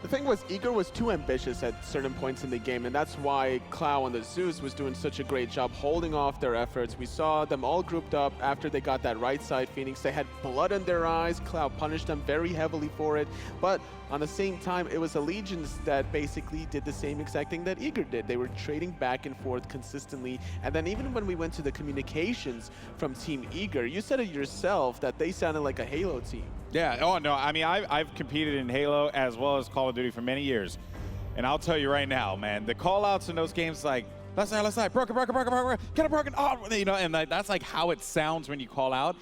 The thing was, Eager was too ambitious at certain points in the game, and that's why Clow and the Zeus was doing such a great job holding off their efforts. We saw them all grouped up after they got that right side Phoenix. They had blood in their eyes. Clow punished them very heavily for it, but on the same time, it was Allegiance that basically did the same exact thing that Eager did. They were trading back and forth consistently, and then even when we went to the communications from Team Eager, you said it yourself that they sounded like a Halo team. Yeah, oh no, I mean, I've competed in Halo as well as Call of Duty for many years. And I'll tell you right now, man, the call-outs in those games like, left side, broken, get it broken, oh, you know, and that's like how it sounds when you call out.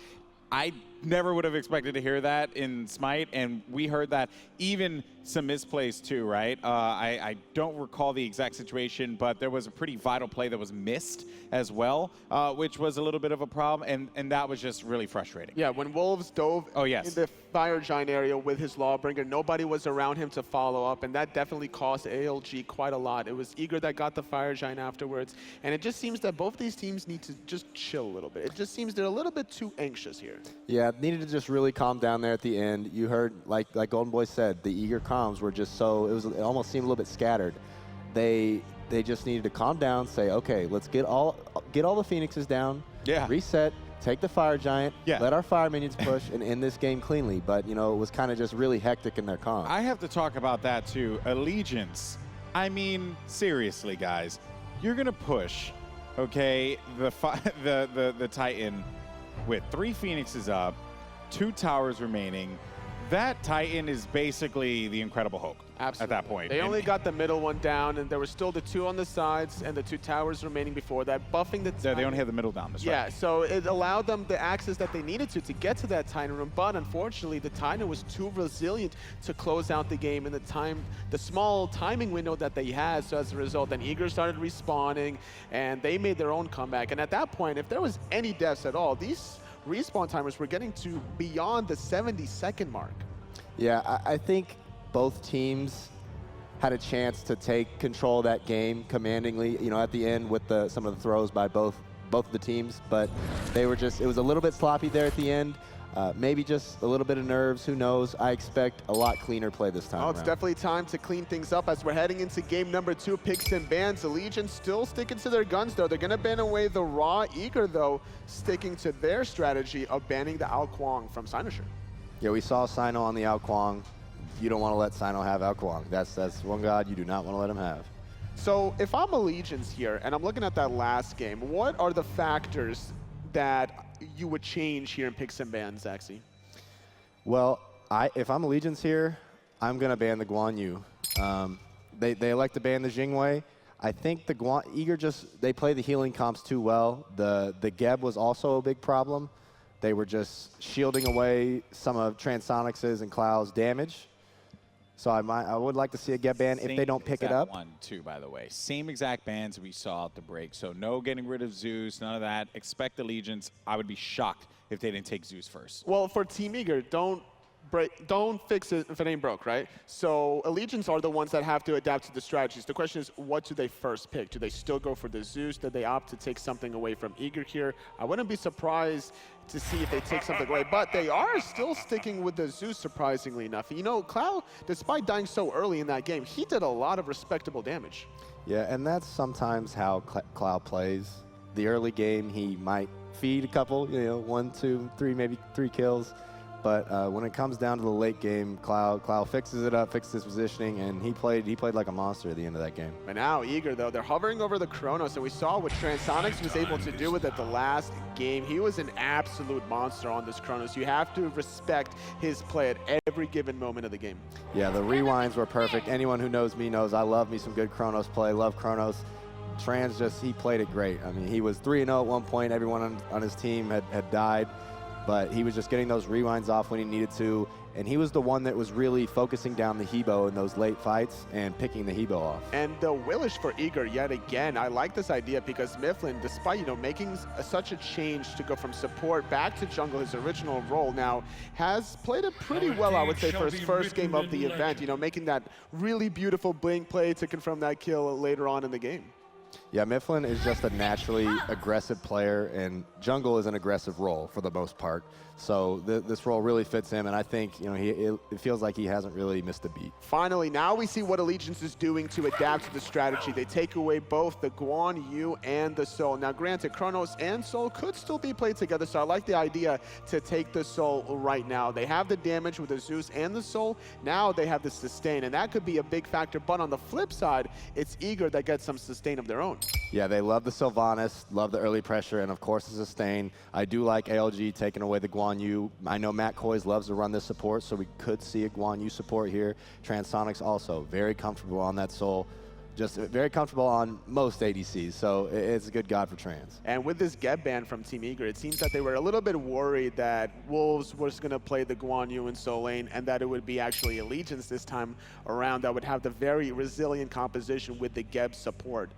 I never would have expected to hear that in Smite, and we heard that even some misplays too, right? I don't recall the exact situation, but there was a pretty vital play that was missed as well, which was a little bit of a problem, and that was just really frustrating. Yeah, when Wolves dove in the Fire Giant area with his Lawbringer, nobody was around him to follow up, and that definitely cost ALG quite a lot. It was Eager that got the Fire Giant afterwards, and it just seems that both these teams need to just chill a little bit. It just seems they're a little bit too anxious here. Yeah, needed to just really calm down there at the end. You heard, like Golden Boy said, the Eager comms were just so, it almost seemed a little bit scattered. They just needed to calm down, say, okay, let's get all the Phoenixes down, reset, take the Fire Giant, let our Fire Minions push, and end this game cleanly. But, you know, it was kind of just really hectic in their comms. I have to talk about that too. Allegiance. I mean, seriously, guys, you're gonna push, okay, the Titan with 3 Phoenixes up, 2 towers remaining. That Titan is basically the Incredible Hulk. Absolutely. At that point. They only got the middle one down, and there were still the 2 on the sides and the 2 towers remaining before that, buffing the Titan. Yeah, they only had the middle down, that's right. So it allowed them the access that they needed to get to that Titan room, but unfortunately, the Titan was too resilient to close out the game in the small timing window that they had. So as a result, then Eager started respawning, and they made their own comeback. And at that point, if there was any deaths at all, these respawn timers were getting to beyond the 70-second mark. Yeah, I think both teams had a chance to take control of that game commandingly, you know, at the end with some of the throws by both of the teams, but they were just, it was a little bit sloppy there at the end. Maybe just a little bit of nerves, who knows. I expect a lot cleaner play this time. Oh, it's definitely time to clean things up as we're heading into game number 2, picks and bans. Allegiance still sticking to their guns, though. They're going to ban away the Raw. Eager, though, sticking to their strategy of banning the Ao Kuang from xCynosure. Yeah, we saw Cyno on the Ao Kuang. You don't want to let Cyno have Ao Kuang. That's one god you do not want to let him have. So if I'm Allegiance here, and I'm looking at that last game, what are the factors that you would change here in picks and bans, Zaxi? Well, if I'm Allegiance here, I'm going to ban the Guan Yu. They like to ban the Jingwei. I think the Eager they play the healing comps too well. The Geb was also a big problem. They were just shielding away some of Transonics' and Clow's damage. So I would like to see a Geb ban if they don't pick it up. One, too, by the way. Same exact bans we saw at the break. So no getting rid of Zeus, none of that. Expect Allegiance. I would be shocked if they didn't take Zeus first. Well, for Team Eager, don't fix it if it ain't broke, right? So Allegiance are the ones that have to adapt to the strategies. The question is, what do they first pick? Do they still go for the Zeus? Do they opt to take something away from Eager here? I wouldn't be surprised to see if they take something away, but they are still sticking with the Zeus, surprisingly enough. You know, Clow, despite dying so early in that game, he did a lot of respectable damage. Yeah, and that's sometimes how Clow plays. The early game, he might feed a couple, you know, 1, 2, 3, maybe 3 kills. But when it comes down to the late game, Clow fixes it up, fixes his positioning, and he played like a monster at the end of that game. But now Eager, though, they're hovering over the Chronos, and we saw what Transonics was able to do with it the last game. He was an absolute monster on this Chronos. You have to respect his play at every given moment of the game. Yeah, the rewinds were perfect. Anyone who knows me knows I love me some good Chronos play, love Chronos. Trans he played it great. I mean, he was 3-0 at one point. Everyone on his team had died. But he was just getting those rewinds off when he needed to, and he was the one that was really focusing down the Hebo in those late fights and picking the Hebo off. And the Willish for Eager, yet again, I like this idea because myflin, despite, you know, making such a change to go from support back to jungle, his original role now, has played it pretty well, I would say, for his first game of the event, you know, making that really beautiful blink play to confirm that kill later on in the game. Yeah, myflin is just a naturally aggressive player, and jungle is an aggressive role for the most part. So this role really fits him, and I think it feels like he hasn't really missed a beat. Finally, now we see what Allegiance is doing to adapt to the strategy. They take away both the Guan Yu and the Soul. Now, granted, Chronos and Soul could still be played together, so I like the idea to take the Soul right now. They have the damage with the Zeus and the Soul. Now they have the sustain, and that could be a big factor. But on the flip side, it's Eager that gets some sustain of their own. Yeah, they love the Sylvanas, love the early pressure, and of course the sustain. I do like ALG taking away the Guan Yu. I know Matt Koiz loves to run this support, so we could see a Guan Yu support here. Transonics also very comfortable on that Soul. Just very comfortable on most ADCs, so it's a good god for trans. And with this get ban from Team Eager, it seems that they were a little bit worried that Wolves was going to play the Guan Yu and Soul lane, and that it would be actually Allegiance this time around that would have the very resilient composition with the Geb support.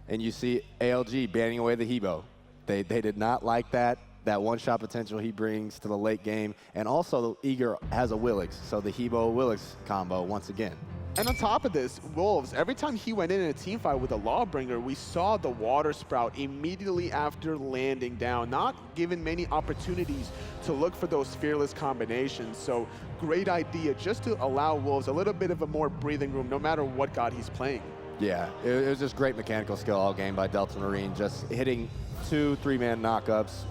And you see ALG banning away the Hebo. They did not like that one-shot potential he brings to the late game. And also, Eager has Awilix, so the Hebo-Awilix combo once again. And on top of this, Wolves, every time he went in a team fight with a Lawbringer, we saw the Water Sprout immediately after landing down, not given many opportunities to look for those fearless combinations. So great idea just to allow Wolves a little bit of a more breathing room no matter what god he's playing. Yeah, it was just great mechanical skill all game by Delta Marine, just hitting 2-3-man knockups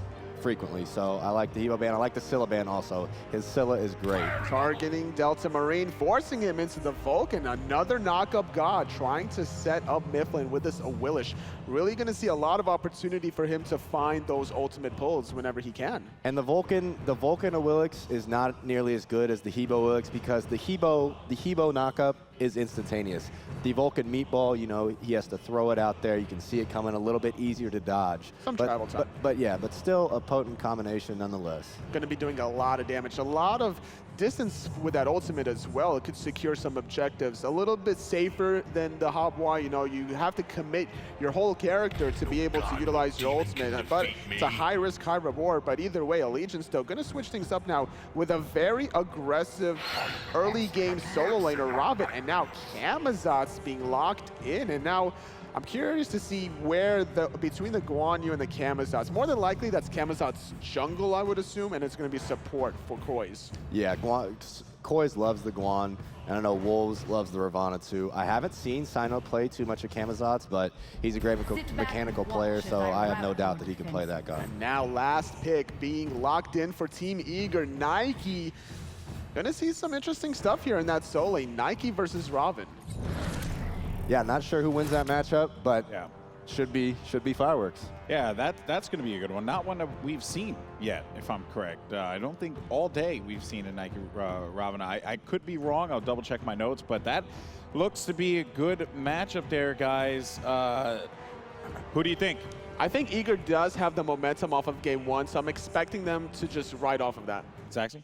frequently. So I like the Hebo ban. I like the Scylla ban also. His Scylla is great. Targeting Delta Marine, forcing him into the Vulcan. Another knockup god trying to set up myflin with this Awilix. Really going to see a lot of opportunity for him to find those ultimate pulls whenever he can. And the Vulcan Awilix is not nearly as good as the Hebo Awilix because the Hebo knockup is instantaneous. The Vulcan meatball, he has to throw it out there. You can see it coming a little bit easier to dodge. Some travel time. But still a potent combination nonetheless. Going to be doing a lot of damage, a lot of distance with that ultimate as well. It could secure some objectives. A little bit safer than the Hopwa. You have to commit your whole character to be able to utilize your ultimate. But it's a high risk, high reward. But either way, Allegiance still going to switch things up now with a very aggressive early game solo laner, Robin. And now Camazotz being locked in. And now I'm curious to see where between the Guan Yu and the Camazotz. More than likely, that's Camazotz's jungle, I would assume, and it's going to be support for Koiz. Yeah, Koiz loves the Guan, and I know Wolves loves the Ravana too. I haven't seen Cyno play too much of Camazotz, but he's a great mechanical player, so I have no doubt that he can play that guy. And now last pick being locked in for Team Eager, Nike. Gonna see some interesting stuff here in that solo lane. Nike versus Robin. Yeah, not sure who wins that matchup, but yeah, should be fireworks. Yeah, that's going to be a good one. Not one that we've seen yet, if I'm correct. I don't think all day we've seen a Nike Robin. I could be wrong. I'll double check my notes, but that looks to be a good matchup there, guys. Who do you think? I think Eager does have the momentum off of game one, so I'm expecting them to just ride off of that. Zaxi?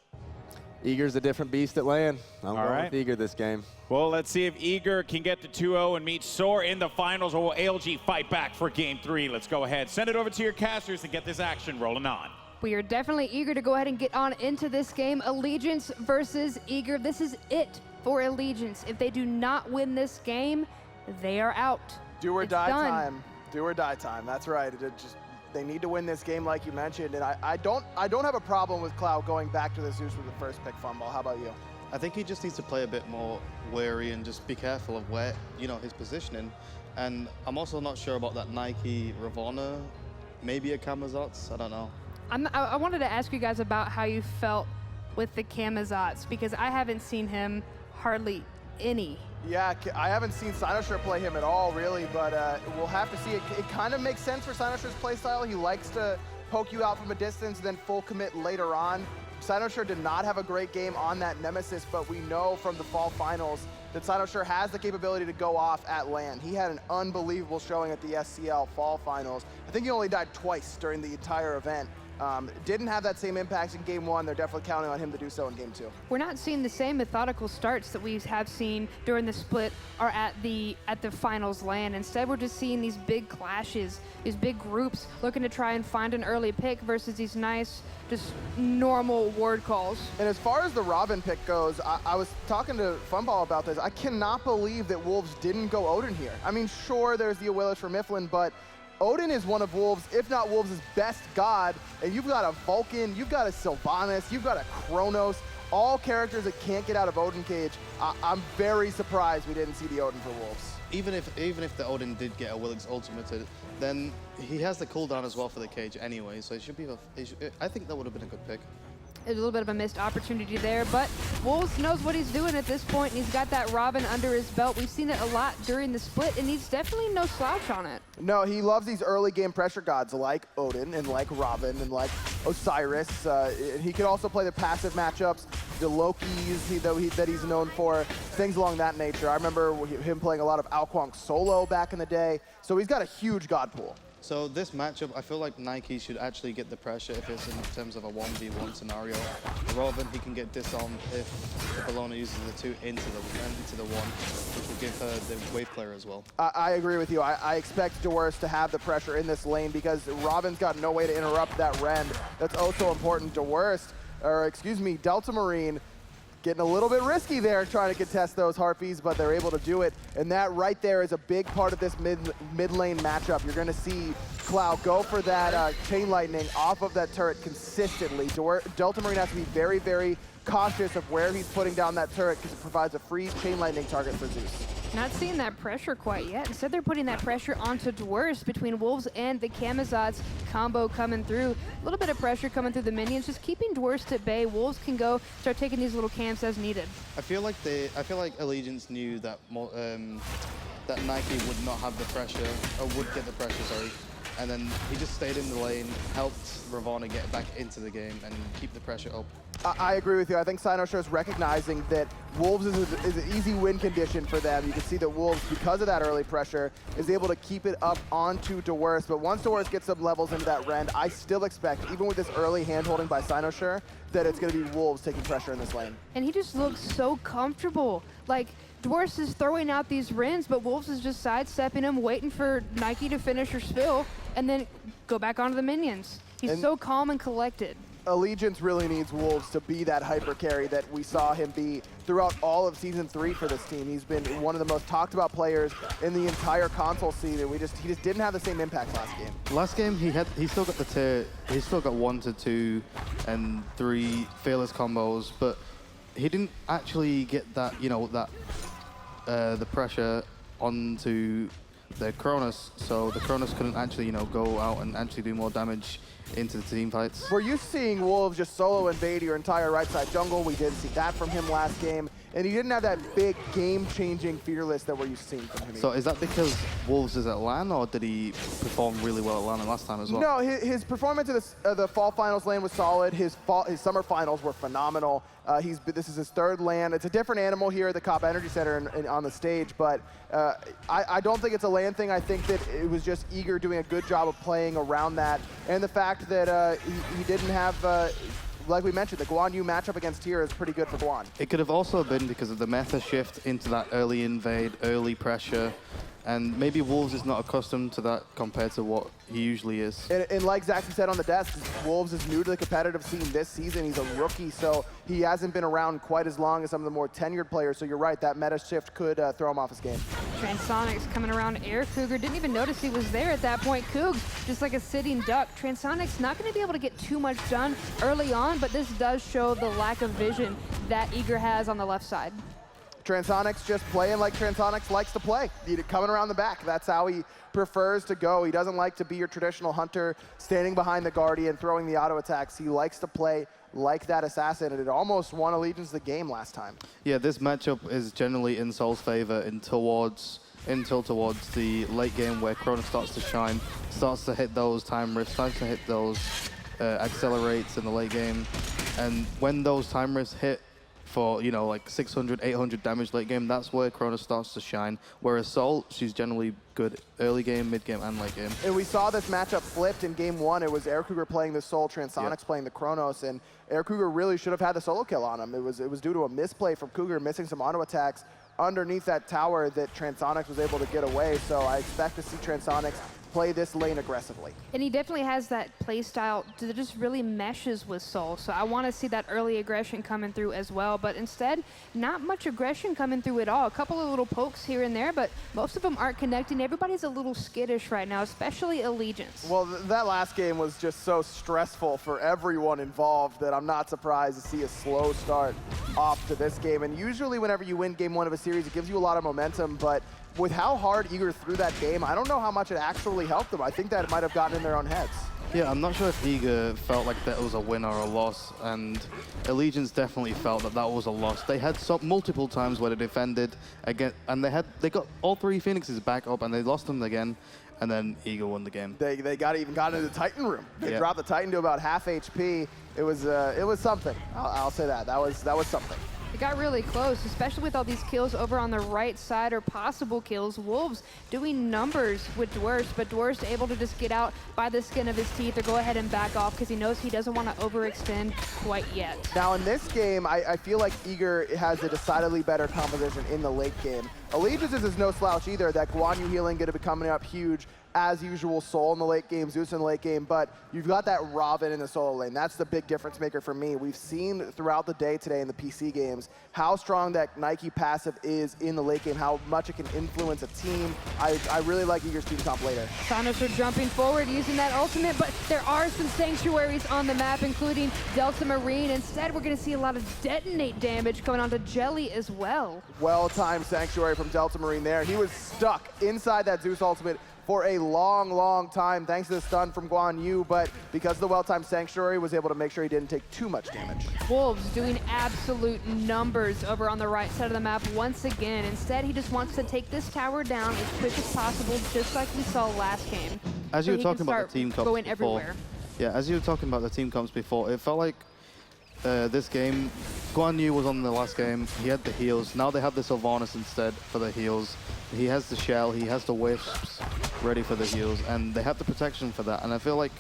Eager's a different beast at LAN. I'm going right with Eager this game. Well, let's see if Eager can get to 2-0 and meet Soar in the finals, or will ALG fight back for game 3? Let's go ahead. Send it over to your casters and get this action rolling on. We are definitely eager to go ahead and get on into this game. Allegiance versus Eager. This is it for Allegiance. If they do not win this game, they are out. Do or It's die done. time. Do or die time. That's right. They need to win this game, like you mentioned, and I don't have a problem with Cloud going back to the Zeus with the first pick fumble. How about you? I think he just needs to play a bit more wary and just be careful of where, his positioning. And I'm also not sure about that Nike Ravana, maybe a Camazotz, I don't know. I wanted to ask you guys about how you felt with the Camazotz, because I haven't seen him hardly any. Yeah, I haven't seen xCynosurex play him at all, really, but we'll have to see. It kind of makes sense for xCynosure's playstyle. He likes to poke you out from a distance, then full commit later on. xCynosurex did not have a great game on that Nemesis, but we know from the fall finals that xCynosurex has the capability to go off at LAN. He had an unbelievable showing at the SCL fall finals. I think he only died twice during the entire event. Didn't have that same impact in game 1. They're definitely counting on him to do so in game 2. We're not seeing the same methodical starts that we have seen during the split or at the finals LAN. Instead, we're just seeing these big clashes, these big groups looking to try and find an early pick versus these nice, just normal ward calls. And as far as the Robin pick goes, I was talking to Funball about this. I cannot believe that Wolves didn't go Odin here. I mean, sure, there's the Awilix for myflin, but Odin is one of Wolves, if not Wolves' best god, and you've got a Vulcan, you've got a Sylvanas, you've got a Chronos, all characters that can't get out of Odin cage. I'm very surprised we didn't see the Odin for Wolves. Even if the Odin did get a Awilix ultimated, then he has the cooldown as well for the cage anyway, so it should be. I think that would have been a good pick. There's a little bit of a missed opportunity there, but Wolves knows what he's doing at this point, and he's got that Robin under his belt. We've seen it a lot during the split, and he's definitely no slouch on it. No, he loves these early game pressure gods like Odin and like Robin and like Osiris. He can also play the passive matchups, the Lokis that he's known for, things along that nature. I remember him playing a lot of Alquang solo back in the day, so he's got a huge god pool. So this matchup, I feel like Nike should actually get the pressure if it's in terms of a 1v1 scenario. Robin, he can get disarmed if Bellona uses the 2 into the 1, which will give her the wave clear as well. I agree with you. I expect Dwurst to have the pressure in this lane because Robin's got no way to interrupt that rend. That's also important. Delta Marine getting a little bit risky there trying to contest those Harpies, but they're able to do it. And that right there is a big part of this mid lane matchup. You're going to see Clow go for that Chain Lightning off of that turret consistently. Delta Marine has to be very, very cautious of where he's putting down that turret because it provides a free Chain Lightning target for Zeus. Not seeing that pressure quite yet. Instead, they're putting that pressure onto Dwurst between Wolves and the Camazotz combo coming through. A little bit of pressure coming through the minions, just keeping Dwurst at bay. Wolves can go start taking these little camps as needed. I feel like Allegiance knew that that Nike would not have the pressure, or would get the pressure, sorry. And then he just stayed in the lane, helped Ravana get back into the game and keep the pressure up. I agree with you. I think xCynosurex is recognizing that Wolves is an easy win condition for them. You can see that Wolves, because of that early pressure, is able to keep it up onto Dwurst. But once Dwurst gets some levels into that rend, I still expect, even with this early hand-holding by xCynosurex, that it's going to be Wolves taking pressure in this lane. And he just looks so comfortable. Like, Dwurst is throwing out these rends, but Wolves is just sidestepping him, waiting for Nike to finish her spill, and then go back onto the minions. He's so calm and collected. Allegiance really needs Wolves to be that hyper carry that we saw him be throughout all of Season 3 for this team. He's been one of the most talked about players in the entire console scene, and he just didn't have the same impact last game. Last game he still got the tier, he still got 1 to 2 and 3 fearless combos, but he didn't actually get that, the pressure onto the Chronos, so the Chronos couldn't actually, go out and actually do more damage into the team fights. We're used to seeing Wolves just solo invade your entire right side jungle. We didn't see that from him last game. And he didn't have that big game-changing fearless that we're used to seeing from him. So is that because Wolves is at LAN, or did he perform really well at LAN last time as well? No, his performance in the fall finals lane was solid. His summer finals were phenomenal. This is his 3rd LAN. It's a different animal here at the COP Energy Center on the stage, but I don't think it's a LAN thing. I think that it was just Eager doing a good job of playing around that, and the fact that he didn't have like we mentioned, the Guan Yu matchup against here is pretty good for Guan. It could have also been because of the meta shift into that early invade, early pressure, and maybe Wolves is not accustomed to that compared to what he usually is. And like Zaxi said on the desk, Wolves is new to the competitive scene this season. He's a rookie, so he hasn't been around quite as long as some of the more tenured players. So you're right, that meta shift could throw him off his game. Transonics coming around AirCougar. Didn't even notice he was there at that point. Cougs, just like a sitting duck. Transonics not going to be able to get too much done early on, but this does show the lack of vision that Eager has on the left side. Transonics just playing like Transonics likes to play. Coming around the back. That's how he prefers to go. He doesn't like to be your traditional hunter, standing behind the Guardian, throwing the auto attacks. He likes to play like that assassin, and it almost won Allegiance the game last time. Yeah, this matchup is generally in Soul's favor until towards the late game where Chronos starts to shine, starts to hit those time rifts, starts to hit those accelerates in the late game. And when those time rifts hit for, you know, like 600, 800 damage late game, that's where Chronos starts to shine. Whereas Sol, she's generally good early game, mid game, and late game. And we saw this matchup flipped in game 1. It was AirCougar playing the Sol, Transonics playing the Chronos, and AirCougar really should have had the solo kill on him. It was due to a misplay from Cougar missing some auto attacks underneath that tower that Transonics was able to get away. So I expect to see Transonics play this lane aggressively. And he definitely has that play style that just really meshes with Sol. So I want to see that early aggression coming through as well. But instead, not much aggression coming through at all. A couple of little pokes here and there, but most of them aren't connecting. Everybody's a little skittish right now, especially Allegiance. Well, that last game was just so stressful for everyone involved that I'm not surprised to see a slow start off to this game. And usually whenever you win game 1 of a series, it gives you a lot of momentum, but with how hard Eager threw that game, I don't know how much it actually helped them. I think that it might have gotten in their own heads. Yeah, I'm not sure if Eager felt like that was a win or a loss, and Allegiance definitely felt that that was a loss. They had multiple times where they defended again, and they got all 3 Phoenixes back up, and they lost them again, and then Eager won the game. They even got into the Titan room. They Yeah. dropped the Titan to about half HP. It was something. I'll say that. That was something. It got really close, especially with all these kills over on the right side, or possible kills. Wolves doing numbers with Dwurst, but Dwurst able to just get out by the skin of his teeth or go ahead and back off because he knows he doesn't want to overextend quite yet. Now in this game, I feel like Eager has a decidedly better composition in the late game. Allegiance is no slouch either. That Guan Yu healing going to be coming up huge. As usual, Sol in the late game, Zeus in the late game, but you've got that Robin in the solo lane. That's the big difference maker for me. We've seen throughout the day today in the PC games how strong that Nike passive is in the late game, how much it can influence a team. I really like Eager's team comp later. Xynosurex jumping forward, using that ultimate, but there are some sanctuaries on the map, including Delta Marine. Instead, we're going to see a lot of detonate damage coming onto Jelly as well. Well-timed sanctuary from Delta Marine there. He was stuck inside that Zeus ultimate for a long, long time, thanks to the stun from Guan Yu, but because of the well-timed Sanctuary, was able to make sure he didn't take too much damage. Wolves doing absolute numbers over on the right side of the map once again. Instead, he just wants to take this tower down as quick as possible, just like we saw last game. As you were talking about the team comps going before, everywhere. yeah, as you were talking about the team comps before, it felt like this game, Guan Yu was on the last game, he had the heals. Now they have the Sylvanas instead for the heals. He has the Shell, he has the Wisps ready for the heals, and they have the protection for that. And I feel like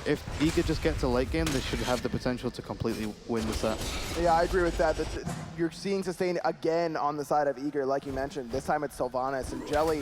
if Eager just gets to late game, they should have the potential to completely win the set. Yeah, I agree with that. You're seeing sustain again on the side of Eager, like you mentioned. This time it's Sylvanas, and Jelly,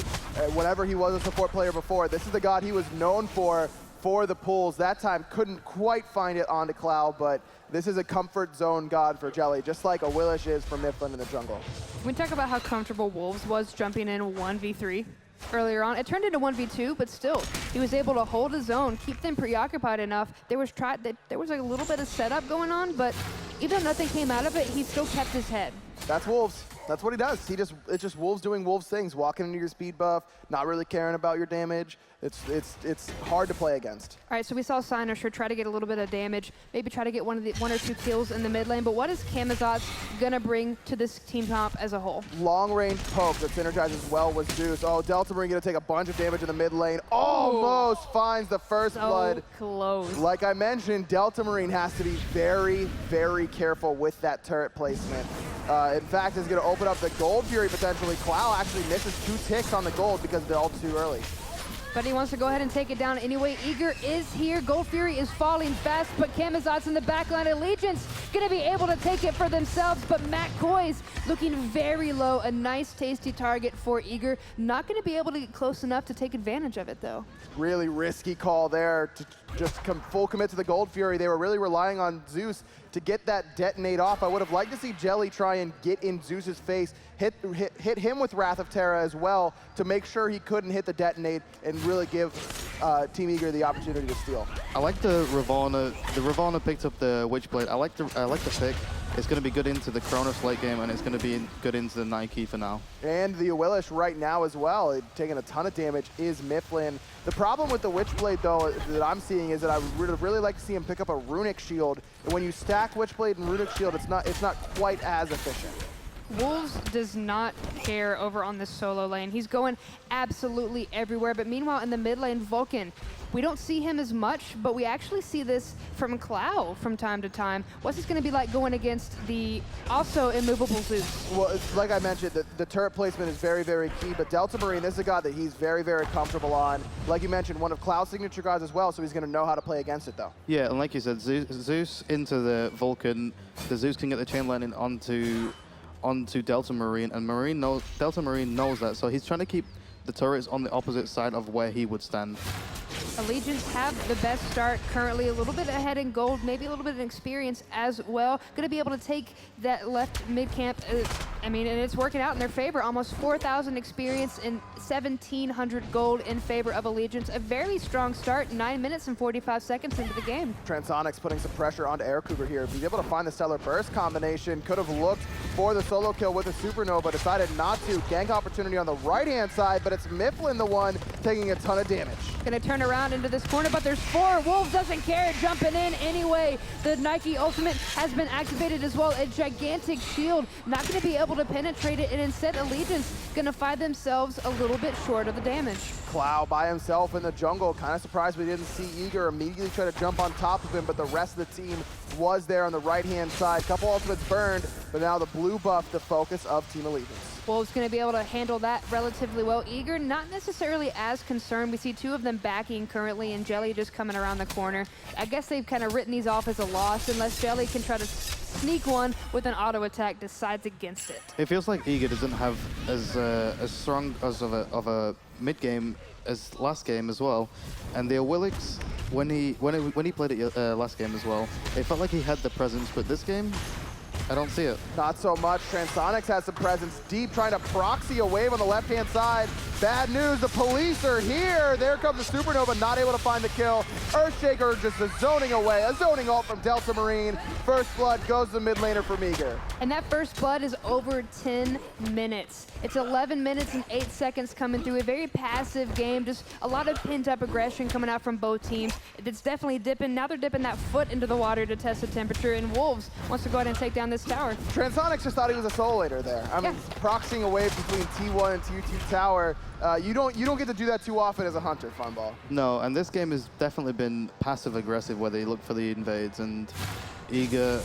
whenever he was a support player before, this is the god he was known for the pulls. That time couldn't quite find it onto Clow, but this is a comfort zone god for Jelly, just like Awilix is for myflin in the jungle. We talk about how comfortable Wolves was jumping in 1v3 earlier on. It turned into 1v2, but still, he was able to hold his own, keep them preoccupied enough. There was like a little bit of setup going on, but even though nothing came out of it, he still kept his head. That's Wolves. That's what he does. It's just Wolves doing Wolves things, walking into your speed buff, not really caring about your damage. It's hard to play against. All right, so we saw xCynosurex try to get a little bit of damage, maybe try to get one or two kills in the mid lane, but what is xCynosurex gonna bring to this team comp as a whole? Long range poke that synergizes well with Zeus. Oh, Delta Marine gonna take a bunch of damage in the mid lane. Almost finds the first blood. Close. Like I mentioned, Delta Marine has to be very, very careful with that turret placement. In fact, is going to open up the Gold Fury potentially. Clow actually misses 2 ticks on the gold because they're all too early. But he wants to go ahead and take it down anyway. Eager is here. Gold Fury is falling fast, but xCynosurex in the backline. Allegiance going to be able to take it for themselves, but Matt Koiz looking very low. A nice, tasty target for Eager. Not going to be able to get close enough to take advantage of it, though. Really risky call there to just full commit to the Gold Fury. They were really relying on Zeus to get that detonate off. I would have liked to see Jelly try and get in Zeus's face, hit him with Wrath of Terra as well to make sure he couldn't hit the detonate and really give Team Eager the opportunity to steal. I like the Ravana. The Ravana picked up the Witchblade. I like the pick. It's going to be good into the Chronos late game, and it's going to be good into the Nike for now. And the Awilix right now as well, taking a ton of damage, is myflin. The problem with the Witchblade, though, that I'm seeing is that I would really like to see him pick up a Runic Shield. And when you stack Witchblade and Runic Shield, it's not quite as efficient. Wolves does not care over on this solo lane. He's going absolutely everywhere. But meanwhile, in the mid lane, Vulcan, we don't see him as much, but we actually see this from Clow from time to time. What's this going to be like going against the also immovable Zeus? Well, it's like I mentioned, the turret placement is very, very key, but Delta Marine, this is a god that he's very, very comfortable on. Like you mentioned, one of Cloud's signature gods as well, so he's going to know how to play against it, though. Yeah, and like you said, Zeus into the Vulcan. The Zeus can get the chain lightning onto Delta Marine, and Delta Marine knows that, so he's trying to keep the turrets on the opposite side of where he would stand. Allegiance have the best start currently, a little bit ahead in gold, maybe a little bit of experience as well. Going to be able to take that left mid camp. And it's working out in their favor. Almost 4,000 experience and 1,700 gold in favor of Allegiance. A very strong start, 9 minutes and 45 seconds into the game. Transonics putting some pressure onto AirCougar here. Be able to find the Stellar Burst combination. Could have looked for the solo kill with a Supernova, decided not to. Gank opportunity on the right-hand side, but it's myflin the one taking a ton of damage. Gonna turn around into this corner, but there's 4. Wolves doesn't care, jumping in anyway. The Nike ultimate has been activated as well. A gigantic shield, not gonna be able to penetrate it, and instead Allegiance gonna find themselves a little bit short of the damage. Clow by himself in the jungle. Kind of surprised we didn't see Eager immediately try to jump on top of him, but the rest of the team was there on the right-hand side. Couple ultimates burned, but now the blue buff, the focus of Team Allegiance. Wolves going to be able to handle that relatively well. Eager, not necessarily as concerned. We see 2 of them backing currently, and Jelly just coming around the corner. I guess they've kind of written these off as a loss, unless Jelly can try to sneak one with an auto attack, decides against it. It feels like Eager doesn't have as strong as of a mid game as last game as well, and the Awilix, when he played it last game as well, it felt like he had the presence, but this game, I don't see it. Not so much. Transonics has some presence deep, trying to proxy a wave on the left-hand side. Bad news, the police are here. There comes the Supernova, not able to find the kill. Earthshaker just zoning away. A zoning ult from Delta Marine. First blood goes to the mid laner for Meager. And that first blood is over 10 minutes. It's 11 minutes and 8 seconds coming through. A very passive game, just a lot of pent-up aggression coming out from both teams. It's definitely dipping. Now they're dipping that foot into the water to test the temperature, and Wolves wants to go ahead and take down this tower. Transonics just thought he was a solo later there. I mean, proxying a wave between T1 and T2 tower. You don't get to do that too often as a hunter, Funball. No, and this game has definitely been passive-aggressive where they look for the invades, and Eager,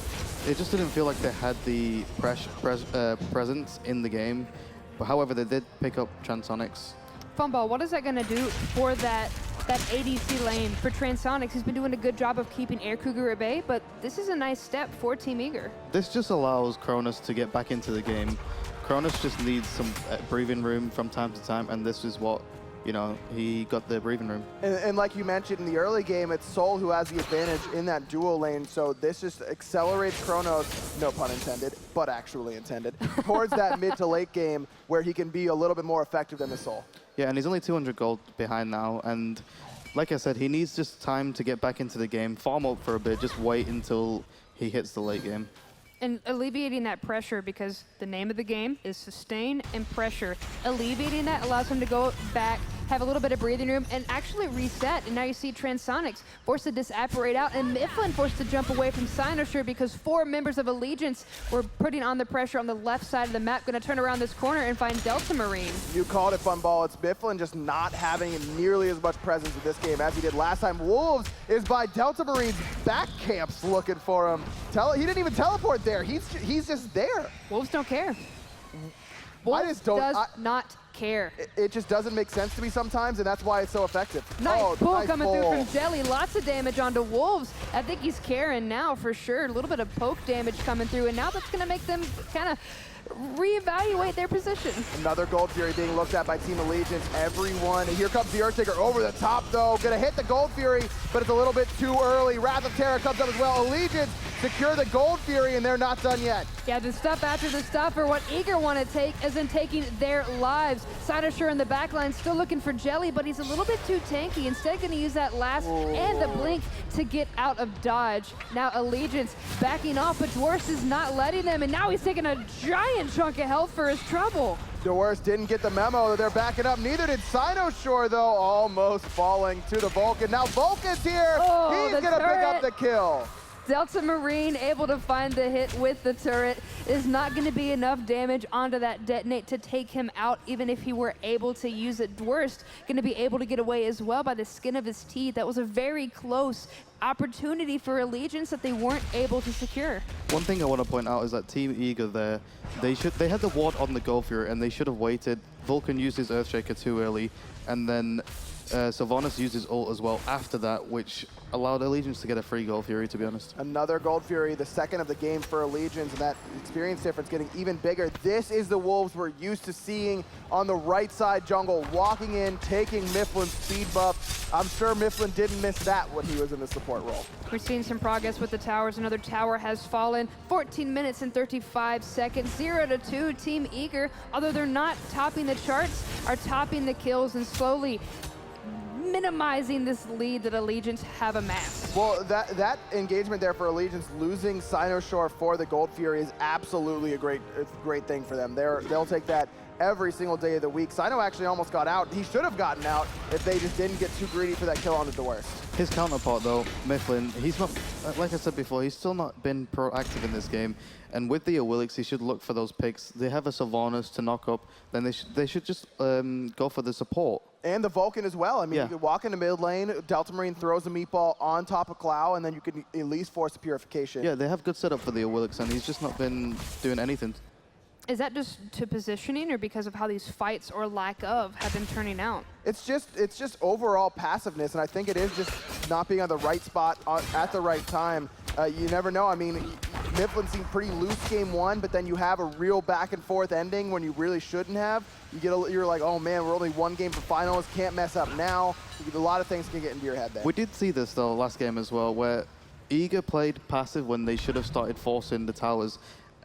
it just didn't feel like they had the presence in the game. But however, they did pick up Transonics. Funball, what is that going to do for that ADC lane for Transonics? He's been doing a good job of keeping AirCougar at bay, but this is a nice step for Team Eager. This just allows Chronos to get back into the game. Chronos just needs some breathing room from time to time, and this is what, he got the breathing room. And like you mentioned, in the early game, it's Sol who has the advantage in that duo lane, so this just accelerates Chronos, no pun intended, but actually intended, towards that mid to late game where he can be a little bit more effective than the Sol. Yeah, and he's only 200 gold behind now, and like I said, he needs just time to get back into the game, farm up for a bit, just wait until he hits the late game. And alleviating that pressure, because the name of the game is sustain and pressure. Alleviating that allows him to go back, have a little bit of breathing room, and actually reset. And now you see Transonics forced to disapparate out, and myflin forced to jump away from xCynosurex because 4 members of Allegiance were putting on the pressure on the left side of the map. Going to turn around this corner and find Delta Marine. You called it, Funball. It's myflin just not having nearly as much presence in this game as he did last time. Wolves is by Delta Marine's back camps looking for him. He didn't even teleport there. He's just there. Wolves don't care. Wolves does not care. It just doesn't make sense to me sometimes, and that's why it's so effective. Nice pull nice coming pull. through from Jelly. Lots of damage onto Wolves. I think he's caring now for sure. A little bit of poke damage coming through, and now that's going to make them kind of reevaluate their position. Another Gold Fury being looked at by Team Allegiance. Everyone, here comes the Earthshaker over the top though. Gonna hit the Gold Fury, but it's a little bit too early. Wrath of Terra comes up as well. Allegiance secure the Gold Fury, and they're not done yet. Yeah, the stuff after the stuff, or what Eager want to take, is in taking their lives. xCynosurex in the backline still looking for Jelly, but he's a little bit too tanky. Instead, going to use that last and the blink to get out of dodge. Now Allegiance backing off, but Dwurst is not letting them, and now he's taking a giant chunk of health for his trouble. Dwurst didn't get the memo that they're backing up. Neither did xCynosurex, though, almost falling to the Vulcan. Now Vulcan's here. He's going to pick up the kill. Delta Marine able to find the hit with the turret. Is not going to be enough damage onto that detonate to take him out, even if he were able to use it. Dwurst going to be able to get away as well by the skin of his teeth. That was a very close opportunity for Allegiance that they weren't able to secure. One thing I want to point out is that Team Eager there, they had the ward on the Gold Fury and they should have waited. Vulcan used his Earthshaker too early, and then Sylvanas used his ult as well after that, which allowed Allegiance to get a free Gold Fury, to be honest. Another Gold Fury, the second of the game for Allegiance, and that experience difference getting even bigger. This is the Wolves we're used to seeing on the right side jungle, walking in, taking myflin's speed buff. I'm sure myflin didn't miss that when he was in the support role. We're seeing some progress with the towers. Another tower has fallen. 14 minutes and 35 seconds. 0-2, Team Eager, although they're not topping the charts, are topping the kills and slowly minimizing this lead that Allegiance have amassed. Well, that engagement there for Allegiance, losing Xynosurex for the Gold Fury is absolutely a great thing for them. They'll take that every single day of the week. Cyno actually almost got out. He should have gotten out if they just didn't get too greedy for that kill on the Dwurst. His counterpart though, myflin, he's not, like I said before, he's still not been proactive in this game. And with the Awilix, he should look for those picks. They have a Sylvanas to knock up, then they should just go for the support. And the Vulcan as well. I mean, you could walk into mid lane, Delta Marine throws a meatball on top of Clow, and then you can at least force a purification. Yeah, they have good setup for the Awilix, and he's just not been doing anything. Is that just to positioning or because of how these fights or lack of have been turning out? It's just overall passiveness, and I think it is just not being on the right spot at the right time. You never know. I mean, myflin seemed pretty loose game one, but then you have a real back and forth ending when you really shouldn't have. You're like, oh man, we're only one game for finals, can't mess up now. A lot of things can get into your head there. We did see this though last game as well, where Eager played passive when they should have started forcing the towers.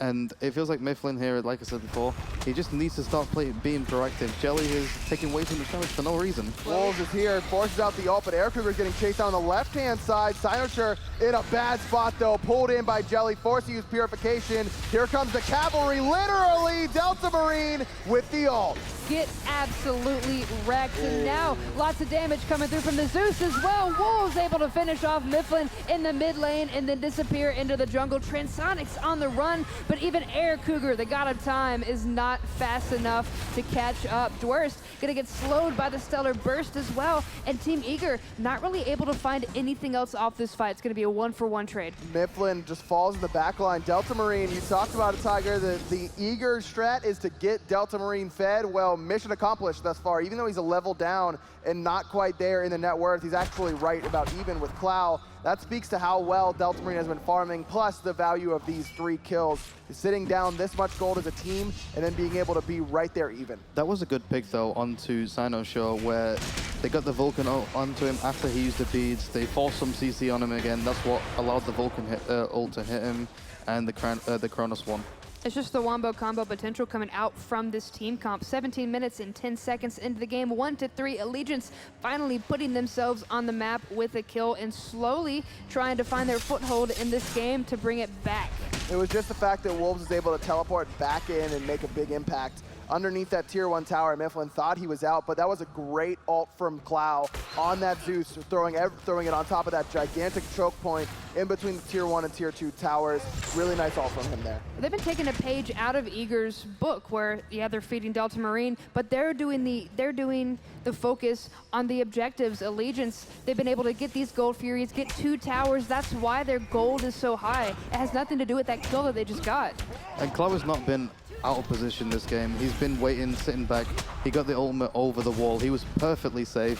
And it feels like myflin here, like I said before, he just needs to start being proactive. Jelly is taking way too much damage for no reason. Wolves is here, forces out the ult, but AirCougar is getting chased down on the left-hand side. Xynosurex in a bad spot, though, pulled in by Jelly, forced to use Purification. Here comes the cavalry, literally, Delta Marine with the ult. Get absolutely wrecked. And now lots of damage coming through from the Zeus as well. Wolves able to finish off myflin in the mid lane and then disappear into the jungle. Transonics on the run, but even AirCougar, the god of time, is not fast enough to catch up. Dwurst gonna get slowed by the Stellar Burst as well. And Team Eager not really able to find anything else off this fight. It's gonna be a 1-for-1 trade. myflin just falls in the back line. Delta Marine, you talked about it, Tiger. The Eager strat is to get Delta Marine fed. Well, mission accomplished thus far. Even though he's a level down and not quite there in the net worth, he's actually right about even with Clow. That speaks to how well Delta Marine has been farming, plus the value of these 3 kills. Sitting down this much gold as a team and then being able to be right there even. That was a good pick though onto Xynosurex, where they got the Vulcan onto him after he used the beads. They forced some CC on him again. That's what allowed the Vulcan ult to hit him, and the Chronos one. It's just the wombo combo potential coming out from this team comp. 17 minutes and 10 seconds into the game. 1-3 Allegiance finally putting themselves on the map with a kill and slowly trying to find their foothold in this game to bring it back. It was just the fact that Wolves was able to teleport back in and make a big impact. Underneath that tier 1 tower, myflin thought he was out, but that was a great ult from Clow on that Zeus, throwing it on top of that gigantic choke point in between the tier 1 and tier 2 towers. Really nice ult from him there. They've been taking a page out of Eager's book where, yeah, they're feeding Delta Marine, but they're doing the focus on the objectives. Allegiance, they've been able to get these Gold Furies, get 2 towers. That's why their gold is so high. It has nothing to do with that kill that they just got. And Clow has not been out of position this game. He's been waiting, sitting back. He got the ultimate over the wall. He was perfectly safe,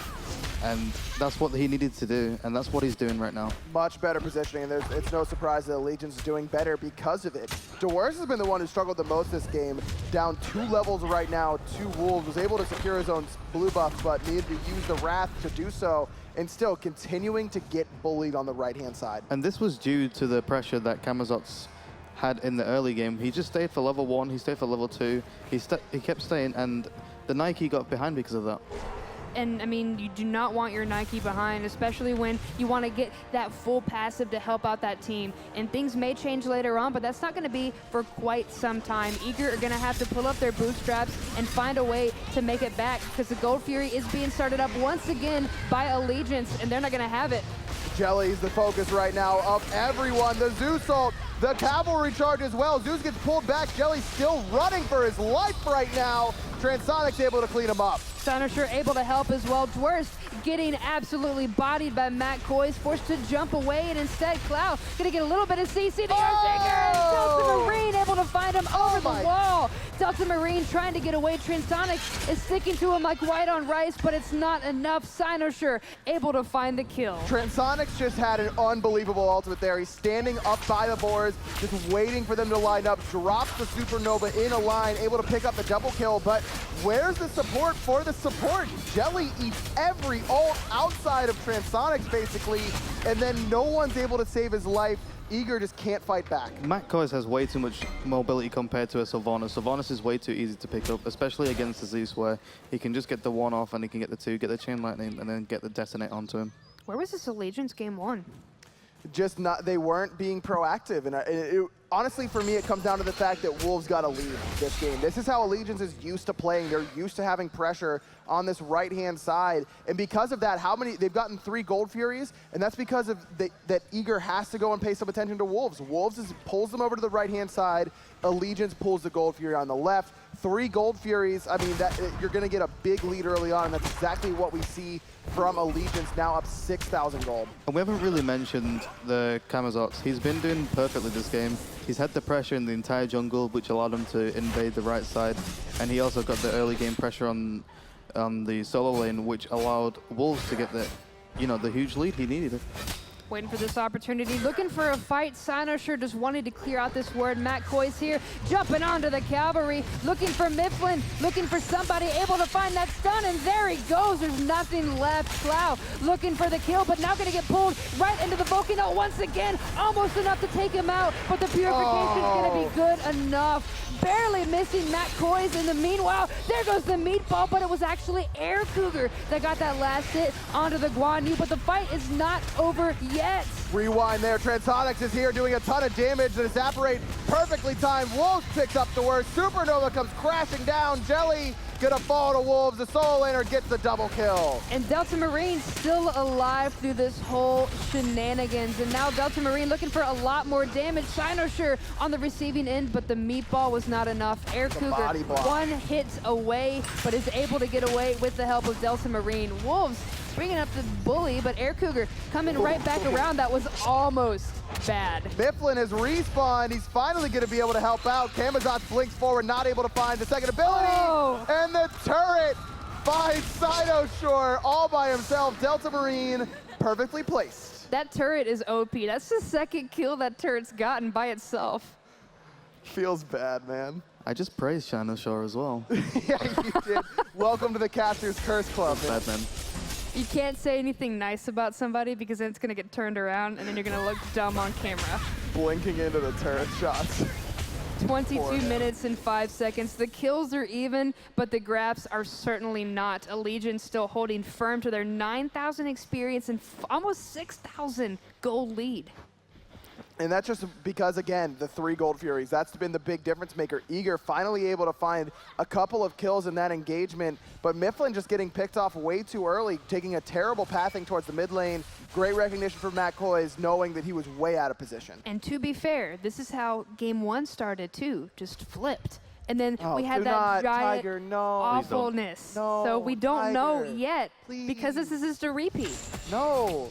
and that's what he needed to do, and that's what he's doing right now. Much better positioning, and it's no surprise that Allegiance is doing better because of it. Dwurst has been the one who struggled the most this game, down 2 levels right now to Wolves, was able to secure his own blue buff, but needed to use the Wrath to do so, and still continuing to get bullied on the right-hand side. And this was due to the pressure that Camazotz had in the early game. He just stayed for level 1, he stayed for level 2, he kept staying, and the Nike got behind because of that. And I mean, you do not want your Nike behind, especially when you want to get that full passive to help out that team. And things may change later on, but that's not going to be for quite some time. Eager are going to have to pull up their bootstraps and find a way to make it back, because the Gold Fury is being started up once again by Allegiance, and they're not going to have it. Jelly's the focus right now of everyone. The Zeus ult, the cavalry charge as well. Zeus gets pulled back. Jelly's still running for his life right now. Transonics able to clean him up. xCynosure able to help as well. Dwurst getting absolutely bodied by Koiz, forced to jump away, and instead Clow gonna get a little bit of CC. The AirCougar, and Delta Marine able to find him over the wall. Delta Marine trying to get away. Transonics is sticking to him like white on rice, but it's not enough. xCynosure able to find the kill. Transonics just had an unbelievable ultimate there. He's standing up by the boards, just waiting for them to line up, drops the Supernova in a line, able to pick up the double kill, but where's the support for the support? Jelly eats every ult outside of Transonics, basically, and then no one's able to save his life. Eager just can't fight back. Koiz has way too much mobility compared to a Sylvanas. Sylvanas is way too easy to pick up, especially against the Zeus, where he can just get the 1 off and he can get the 2, get the chain lightning, and then get the detonate onto him. Where was this Allegiance game 1? Just not, they weren't being proactive. And honestly, for me, it comes down to the fact that Wolves got a lead this game. This is how Allegiance is used to playing. They're used to having pressure on this right-hand side. And because of that, they've gotten 3 Gold Furies, and that's because of that Eager has to go and pay some attention to Wolves. Wolves pulls them over to the right-hand side. Allegiance pulls the Gold Fury on the left. 3 Gold Furies, I mean, you're gonna get a big lead early on, and that's exactly what we see from Allegiance, now up 6,000 gold. And we haven't really mentioned the Kamazox. He's been doing perfectly this game. He's had the pressure in the entire jungle, which allowed him to invade the right side. And he also got the early game pressure on the solo lane, which allowed Wolves to get the huge lead he needed. Waiting for this opportunity, looking for a fight. xCynosure just wanting to clear out this word. Koiz here, jumping onto the cavalry, looking for myflin, looking for somebody able to find that stun, and there he goes. There's nothing left. Clow looking for the kill, but now gonna get pulled right into the volcano once again. Almost enough to take him out, but the purification's gonna be good enough. Barely missing Koiz. In the meanwhile, there goes the meatball, but it was actually AirCougar that got that last hit onto the Guan Yu, but the fight is not over yet. Rewind there. Transonics is here doing a ton of damage. The Evaporate perfectly timed. Wolves picks up the worst. Supernova comes crashing down. Jelly gonna fall to Wolves. The solo laner gets the double kill. And Delta Marine still alive through this whole shenanigans. And now Delta Marine looking for a lot more damage. xCynosure on the receiving end, but the meatball was not enough. AirCougar 1 hit away, but is able to get away with the help of Delta Marine. Wolves bringing up the bully, but AirCougar coming right back around. That was almost bad. myflin has respawned. He's finally going to be able to help out. Kamazox blinks forward, not able to find the second ability. And the turret finds xCynosurex all by himself. Delta Marine perfectly placed. That turret is OP. That's the second kill that turret's gotten by itself. Feels bad, man. I just praised xCynosurex as well. Yeah, you did. Welcome to the Caster's Curse Club. Bad man. You can't say anything nice about somebody because then it's going to get turned around and then you're going to look dumb on camera. Blinking into the turret shots. 22 minutes and 5 seconds. The kills are even, but the graphs are certainly not. Allegiance still holding firm to their 9,000 experience and almost 6,000 gold lead. And that's just because, again, the 3 Gold Furies, that's been the big difference maker. Eager finally able to find a couple of kills in that engagement, but myflin just getting picked off way too early, taking a terrible pathing towards the mid lane. Great recognition from Koiz, knowing that he was way out of position. And to be fair, this is how game 1 started too, just flipped. And then we had that giant Tiger, no. awfulness. No, so we don't know Tiger, yet please. because this is just a repeat. No,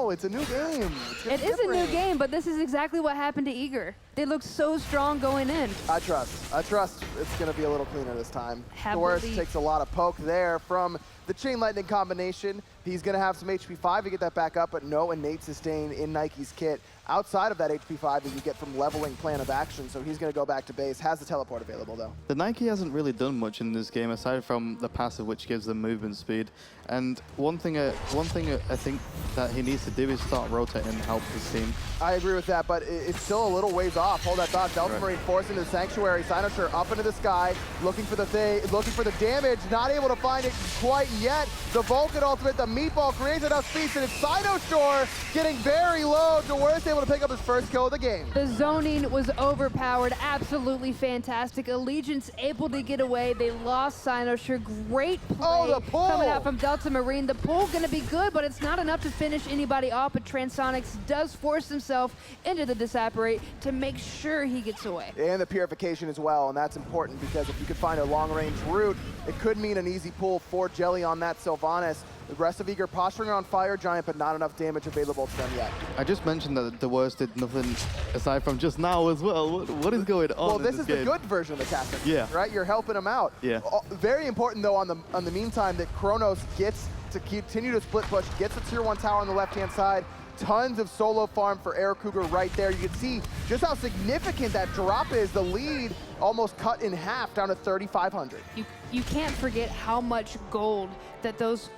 it's a new game. It is a new game, but this is exactly what happened to Eager. They look so strong going in. I trust it's going to be a little cleaner this time. Heavily. Dwurst takes a lot of poke there from the Chain Lightning combination. He's going to have some HP 5 to get that back up, but no innate sustain in Nike's kit. Outside of that HP 5 that you get from leveling plan of action, so he's going to go back to base. Has the teleport available, though. The Nike hasn't really done much in this game, aside from the passive, which gives them movement speed. And one thing I think that he needs to do is start rotating and help his team. I agree with that, but it's still a little ways off. Hold that thought. Delta Marine forced into the Sanctuary. xCynosurex up into the sky, looking for the damage. Not able to find it quite yet. The Vulcan ultimate, the meatball creates enough speed, and it's xCynosurex getting very low. Dwurst able to pick up his first kill of the game. The zoning was overpowered, absolutely fantastic. Allegiance able to get away. They lost xCynosurex. Great play the pull coming out from Delta Marine. The pull gonna be good, but it's not enough to finish anybody off. But Transonics does force himself into the disapparate to make sure he gets away. And the purification as well, and that's important because if you could find a long-range route, it could mean an easy pull for Jelly on that Sylvanas. The rest of Eager posturing on Fire Giant, but not enough damage available to them yet. I just mentioned that the Dwurst did nothing aside from just now as well. What is going on? Well, this in is game? the good version of the tactic. Yeah. Right? You're helping him out. Yeah. Very important though on the meantime that Chronos gets to continue to split push, gets a tier 1 tower on the left-hand side. Tons of solo farm for AirCougar right there. You can see just how significant that drop is. The lead almost cut in half down to 3,500. You can't forget how much gold that those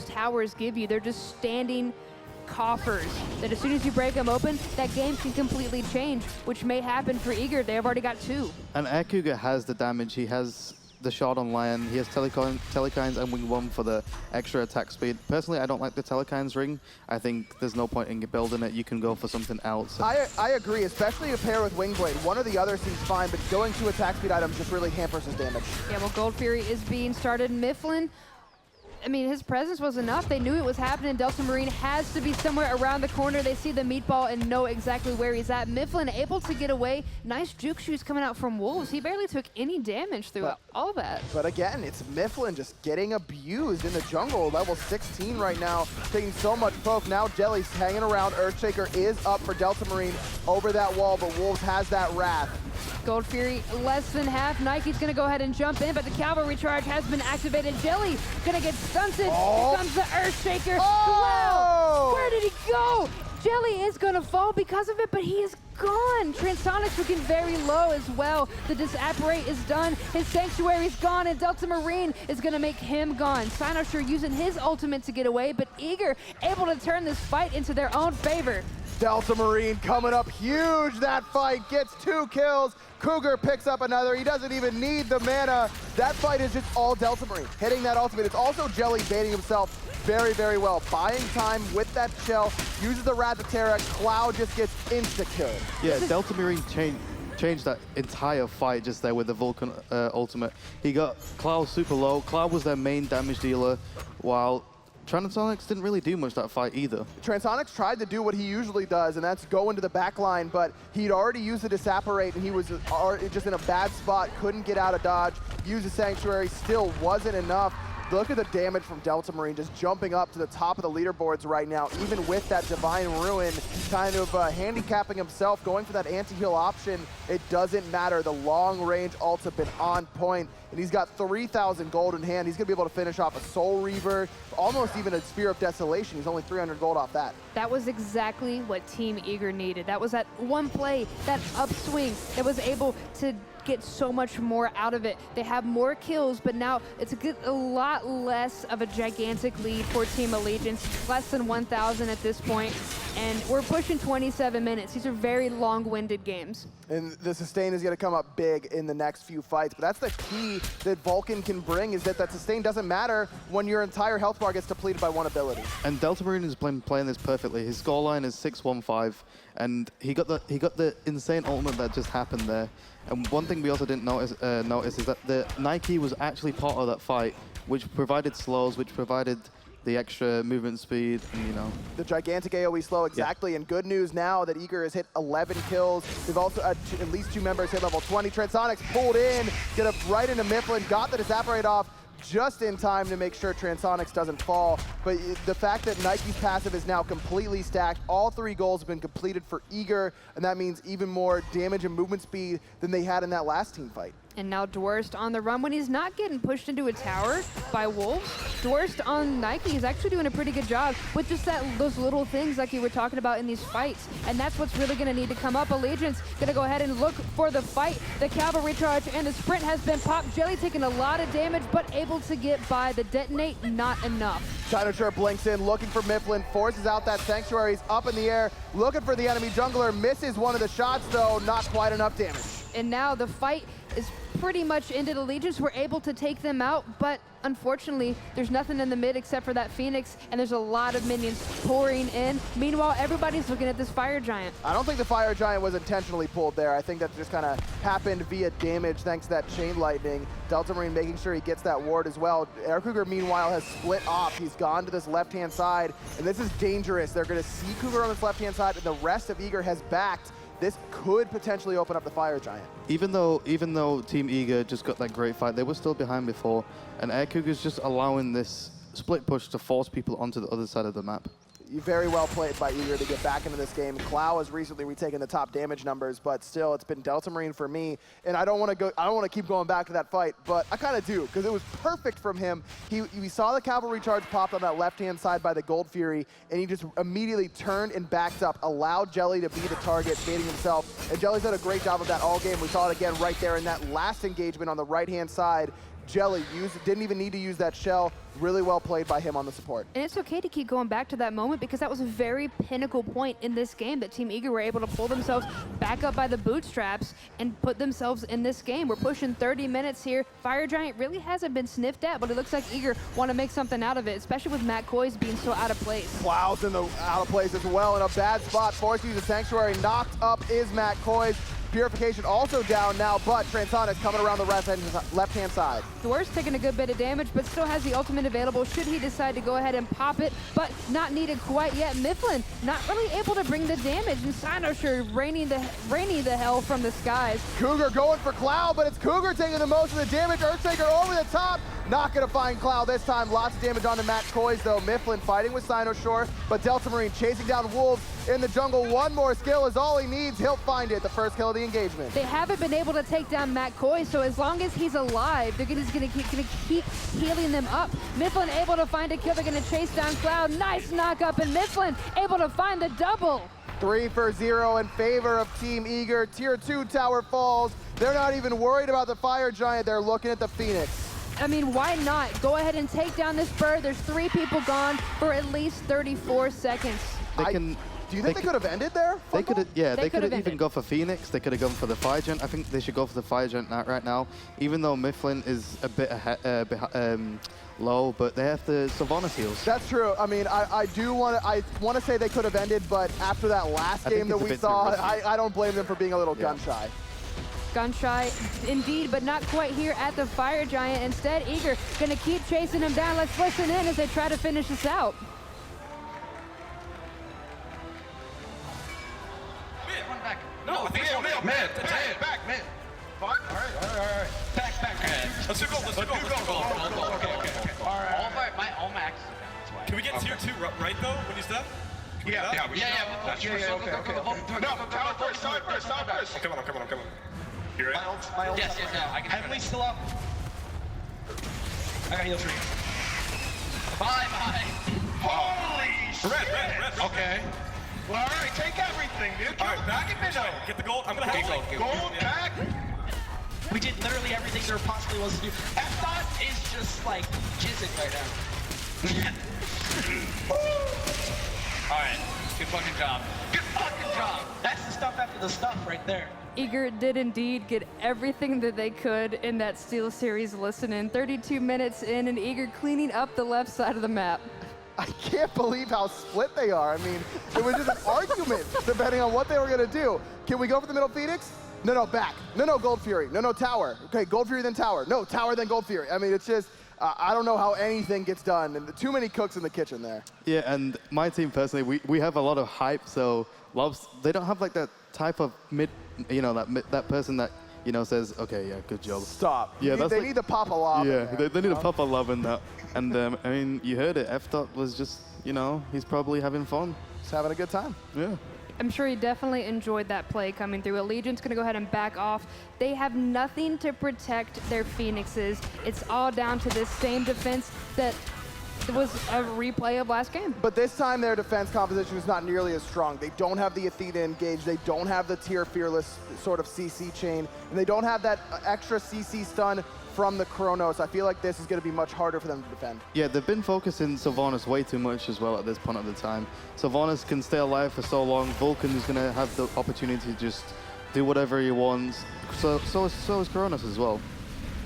towers give you. They're just standing coffers that as soon as you break them open, that game can completely change, which may happen for Eager. They have already got 2. And AirCougar has the damage. He has the shot on land. He has Telekines and Wing 1 for the extra attack speed. Personally, I don't like the Telekines ring. I think there's no point in building it. You can go for something else. I agree, especially to pair with Wingblade. One or the other seems fine, but going to attack speed items just really hampers his damage. Yeah, well, Gold Fury is being started. Myflin, I mean, his presence was enough. They knew it was happening. Delta Marine has to be somewhere around the corner. They see the meatball and know exactly where he's at. Myflin able to get away. Nice juke shoes coming out from Wolves. He barely took any damage throughout all that. But again, it's Myflin just getting abused in the jungle. Level 16 right now, taking so much poke. Now Jelly's hanging around. Earthshaker is up for Delta Marine over that wall, but Wolves has that Wrath. Gold Fury less than half. Nike's gonna go ahead and jump in, but the cavalry charge has been activated. Jelly gonna get stunted. Oh. Here comes the Earthshaker. Oh. Wow, where did he go? Jelly is gonna fall because of it, but he is gone. Transonics looking very low as well. The disapparate is done. His Sanctuary's gone, and Delta Marine is gonna make him gone. xCynosurex using his ultimate to get away, but Eager able to turn this fight into their own favor. Delta Marine coming up huge. That fight gets 2 kills. Cougar picks up another. He doesn't even need the mana. That fight is just all Delta Marine hitting that ultimate. It's also Jelly baiting himself very, very well. Buying time with that shell, uses the Wrath of Terra. Cloud just gets insta-killed. Yeah, Delta Marine changed that entire fight just there with the Vulcan ultimate. He got Cloud super low. Cloud was their main damage dealer, while Transonics didn't really do much that fight either. Transonics tried to do what he usually does, and that's go into the back line, but he'd already used the disapparate, and he was just in a bad spot, couldn't get out of dodge, used the Sanctuary, still wasn't enough. Look at the damage from Delta Marine, just jumping up to the top of the leaderboards right now, even with that Divine Ruin, kind of handicapping himself, going for that anti-heal option. It doesn't matter. The long-range ults have been on point, and he's got 3,000 gold in hand. He's going to be able to finish off a Soul Reaver, almost even a Spear of Desolation. He's only 300 gold off that. That was exactly what Team Eager needed. That was that one play, that upswing that was able to get so much more out of it. They have more kills, but now it's a lot less of a gigantic lead for Team Allegiance, less than 1,000 at this point, and we're pushing 27 minutes. These are very long-winded games. And the sustain is going to come up big in the next few fights, but that's the key that Vulcan can bring, is that sustain doesn't matter when your entire health bar gets depleted by one ability. And Delta Marine has been playing this perfectly. His scoreline is 6-1-5, and he got the insane ultimate that just happened there. And one thing we also didn't notice is that the Nike was actually part of that fight, which provided slows, which provided the extra movement speed, and, you know. The gigantic AoE slow, exactly. Yeah. And good news now that Eager has hit 11 kills. They've also had at least 2 members hit level 20. Transonics pulled in, get up right into Myflin, got the disapparate off just in time to make sure Transonics doesn't fall. But the fact that Nike's passive is now completely stacked, all 3 goals have been completed for Eager, and that means even more damage and movement speed than they had in that last team fight. And now Dwurst on the run when he's not getting pushed into a tower by Wolves. Dwurst on Nike is actually doing a pretty good job with just those little things like you were talking about in these fights. And that's what's really going to need to come up. Allegiance going to go ahead and look for the fight. The cavalry charge and the sprint has been popped. Jelly taking a lot of damage, but able to get by. The detonate, not enough. xCynosurex blinks in, looking for myflin, forces out that sanctuary. He's up in the air, looking for the enemy jungler. Misses one of the shots, though, not quite enough damage. And now the fight is pretty much ended. Allegiance were able to take them out, but unfortunately, there's nothing in the mid except for that Phoenix, and there's a lot of minions pouring in. Meanwhile, everybody's looking at this Fire Giant. I don't think the Fire Giant was intentionally pulled there. I think that just kind of happened via damage thanks to that Chain Lightning. Delta Marine making sure he gets that ward as well. AirCougar, meanwhile, has split off. He's gone to this left-hand side, and this is dangerous. They're going to see Cougar on this left-hand side, and the rest of Eager has backed. This could potentially open up the Fire Giant. Even though Team Eager just got that great fight, they were still behind before, and AirCougar's just allowing this split push to force people onto the other side of the map. Very well played by Eager to get back into this game. Clow has recently retaken the top damage numbers, but still, it's been Delta Marine for me. And I don't want to keep going back to that fight, but I kind of do, because it was perfect from him. We saw the cavalry charge popped on that left-hand side by the Gold Fury, and he just immediately turned and backed up, allowed Jelly to be the target, baiting himself. And Jelly's done a great job of that all game. We saw it again right there in that last engagement on the right-hand side. Jelly didn't even need to use that shell. Really well played by him on the support. And it's okay to keep going back to that moment because that was a very pinnacle point in this game that Team Eager were able to pull themselves back up by the bootstraps and put themselves in this game. We're pushing 30 minutes here. Fire Giant really hasn't been sniffed at, but it looks like Eager want to make something out of it, especially with Matt Koiz being so out of place. Cloud's out of place as well in a bad spot. Forced to use a Sanctuary. Knocked up is Matt Koiz. Purification also down now, but Transonics coming around the left-hand side. Dwurst taking a good bit of damage, but still has the ultimate available should he decide to go ahead and pop it, but not needed quite yet. myflin not really able to bring the damage, and xCynosurex raining the hell from the skies. Cougar going for Cloud, but it's Cougar taking the most of the damage. Earthshaker over the top. Not going to find Cloud this time. Lots of damage onto Matt Koiz, though. myflin fighting with xCynosurex, but Delta Marine chasing down Wolves in the jungle. One more skill is all he needs. He'll find it. The first kill of the engagement. They haven't been able to take down Matt Koiz, so as long as he's alive, they're just going to keep healing them up. myflin able to find a kill. They're going to chase down Cloud. Nice knock up, and myflin able to find the double. 3 for 0 in favor of Team Eager. Tier 2 tower falls. They're not even worried about the Fire Giant. They're looking at the Phoenix. I mean, why not? Go ahead and take down this bird. There's 3 people gone for at least 34 seconds. Do you think they could have ended there? They could have, yeah, they could have even ended. gone for Phoenix. They could have gone for the Fire Giant. I think they should go for the Fire Giant right now, even though myflin is a bit low, but they have the Sylvanas heals. That's true. I mean, I want to say they could have ended, but after that last game that we saw, I don't blame them for being a little gun shy. Gun shy indeed, but not quite here at the Fire Giant. Instead, Eager gonna keep chasing him down. Let's listen in as they try to finish this out. No, I think it's mid. Back, mid. All right. Back. Let's do gold. Okay. All right. All max. Can we get tier 2 right though when he's done? Yeah. Okay. No, tower first. Come on. You ready? Yes. I can. Heavenly's still up. I got heal 3. Bye. Holy shit. Red. Okay. Well, all right, take everything, dude. All right, back in mid. Get the gold. I'm gonna have Gold back. We did literally everything there possibly was to do. F-Dot is just like jizzing right now. Alright, good fucking job. That's the stuff after the stuff right there. Eager did indeed get everything that they could in that Steel Series listen-in. 32 minutes in, and Eager cleaning up the left side of the map. I can't believe how split they are. I mean, it was just an argument depending on what they were going to do. Can we go for the middle Phoenix? No, back. No, Gold Fury. No, tower. Okay, Gold Fury, then tower. No, tower, then Gold Fury. I mean, it's just, I don't know how anything gets done. And too many cooks in the kitchen there. Yeah, and my team personally, we have a lot of hype, so they don't have like that type of mid, that person that, says, okay, yeah, good job. Stop. Yeah, they need to pop a lob. Yeah, they need to pop a lob in that. And I mean, you heard it. F-Dot was just, he's probably having fun. Just having a good time. Yeah. I'm sure he definitely enjoyed that play coming through. Allegiant's going to go ahead and back off. They have nothing to protect their Phoenixes. It's all down to this same defense that was a replay of last game. But this time their defense composition is not nearly as strong. They don't have the Athena engage. They don't have the tier fearless sort of CC chain. And they don't have that extra CC stun from the Chronos. I feel like this is going to be much harder for them to defend. Yeah, they've been focusing Sylvanas way too much as well at this point of the time. Sylvanas can stay alive for so long. Vulcan is going to have the opportunity to just do whatever he wants. So is Chronos as well.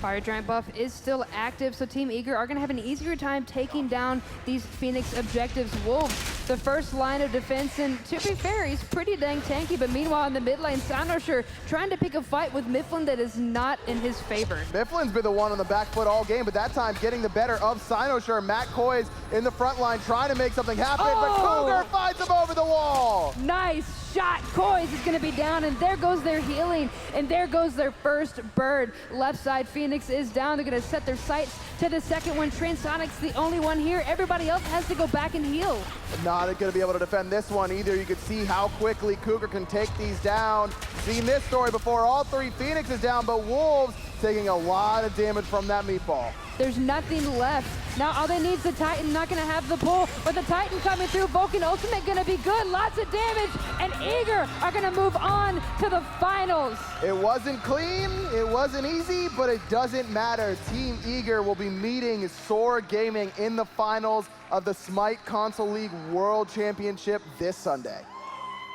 Fire Giant buff is still active, so Team Eager are going to have an easier time taking down these Phoenix objectives. Wolves, the first line of defense, and to be fair, he's pretty dang tanky, but meanwhile in the mid lane, xCynosurex trying to pick a fight with myflin that is not in his favor. myflin's been the one on the back foot all game, but that time getting the better of xCynosurex. Matt Koiz in the front line trying to make something happen, but Cougar finds him over the wall. Nice shot. Koiz is going to be down, and there goes their healing, and there goes their first bird. Left side, Phoenix is down. They're going to set their sights to the second one. Transonics, the only one here. Everybody else has to go back and heal. Not going to be able to defend this one either. You can see how quickly Cougar can take these down. Seen this story before. All three Phoenix is down, but Wolves taking a lot of damage from that meatball. There's nothing left. Now all they need is the Titan, not gonna have the pull, but the Titan coming through, Vulcan ultimate gonna be good, lots of damage, and Eager are gonna move on to the finals. It wasn't clean, it wasn't easy, but it doesn't matter. Team Eager will be meeting Soar Gaming in the finals of the Smite Console League World Championship this Sunday.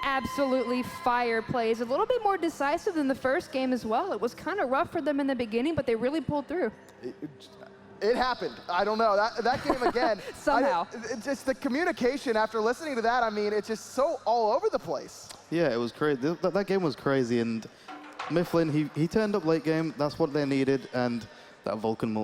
Absolutely fire plays, a little bit more decisive than the first game as well. It was kind of rough for them in the beginning, but they really pulled through. It happened. I don't know. That game again. Somehow. Just the communication after listening to that, I mean, it's just so all over the place. Yeah, it was crazy. That game was crazy, and myflin, he turned up late game. That's what they needed, and that Vulcan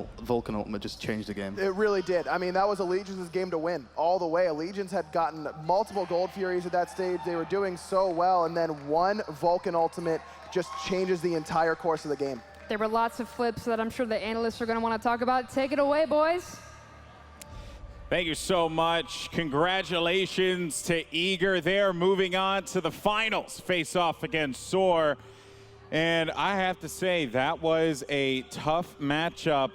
ultimate just changed the game. It really did. I mean, that was Allegiance's game to win all the way. Allegiance had gotten multiple Gold Furies at that stage. They were doing so well, and then one Vulcan ultimate just changes the entire course of the game. There were lots of flips that I'm sure the analysts are going to want to talk about. Take it away, boys. Thank you so much. Congratulations to Eager. They're moving on to the finals. Face off against Soar. And I have to say, that was a tough matchup.